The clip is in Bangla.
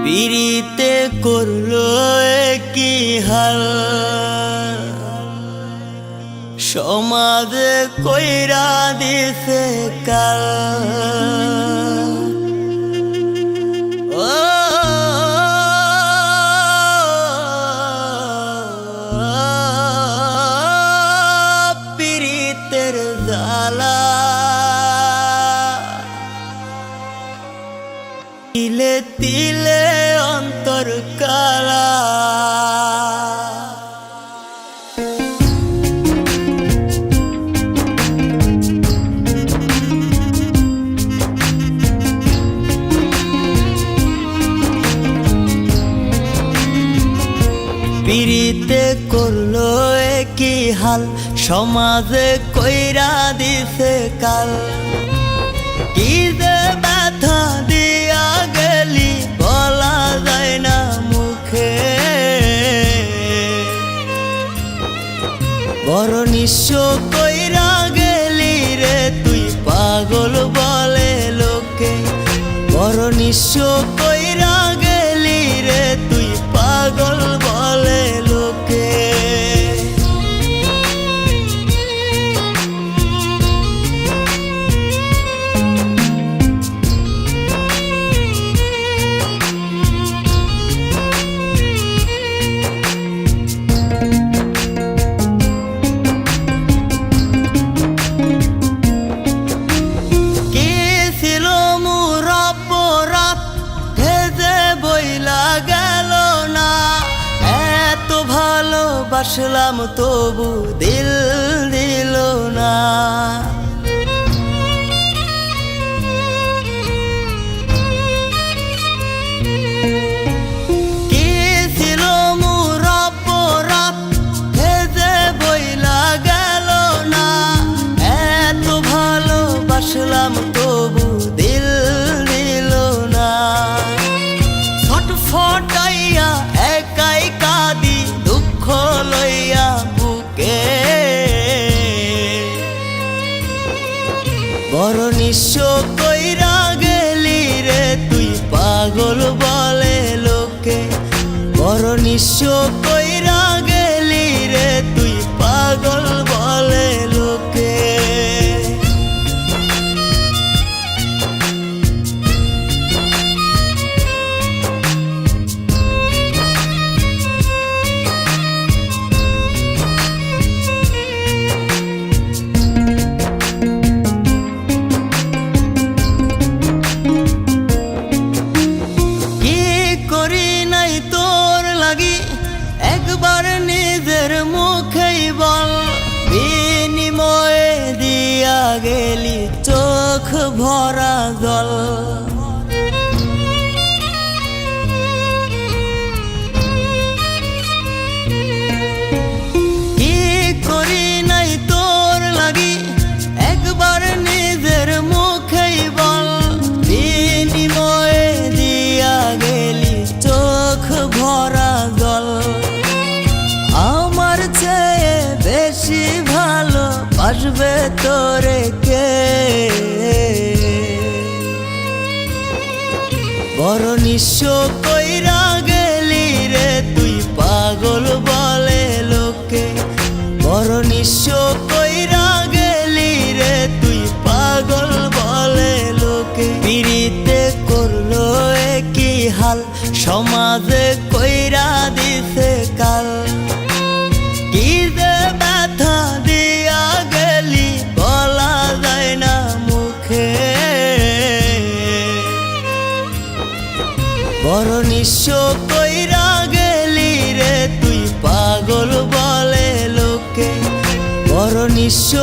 পিরিতে করলো কি হাল, সমাজে কইরা দিছে কাল। পিরিতের জ্বালা তিলে তিলে অন্তর কালা। পিরিতে করলো কি হাল, সমাজে কইরা দিছে কাল। কি যে ব্যথা দিয়া গেলি বলা যায় না মুখে, বড় নিঃস্ব কইরা গেলি রে তুই পাগল বলে লোকে। বড় নিঃস্ব কইরা গেলি রে তুই পাগল বলে লোকে। ভালোবাসলাম তবু দিল দিল না, কি ছিল মোর অপরাধ যে বইলা গেল না। এত ভালোবাসলাম তবু দিল দিল না। ছটফটাইয়া একাই কাঁদি দুঃখ লইয়া বুকে, বড় নিঃস্ব কইরা গেলি রে তুই পাগল বলে লোকে। বড় নিঃস্ব কইরা গেলি রে তুই পাগল বলে লোকে। একবার নিজের মুখেই বল, বিনিময়ে দিয়া গেলি চোখ ভরা জল। কি করি নাই তোর লাগি একবার নিজের মুখেই বল, বিনিময়ে দিয়া গেলি চোখ ভরা জল। আমার চেয়ে বেশি ভালো বাসবে তোরে কে, বড় নিঃস্ব কইরা গেলি রে তুই পাগল বলে লোকে। বড় নিঃস্ব কইরা গেলি রে তুই পাগল বলে লোকে। পিরিতে করলো কি হাল, সমাজে কইরা দিছে কাল। কি যে ব্যথা দিয়া গেলি বলা যায় না মুখে, বড় নিঃস্ব কইরা গেলি রে তুই পাগল বলে লোকে। বড় নিঃস্ব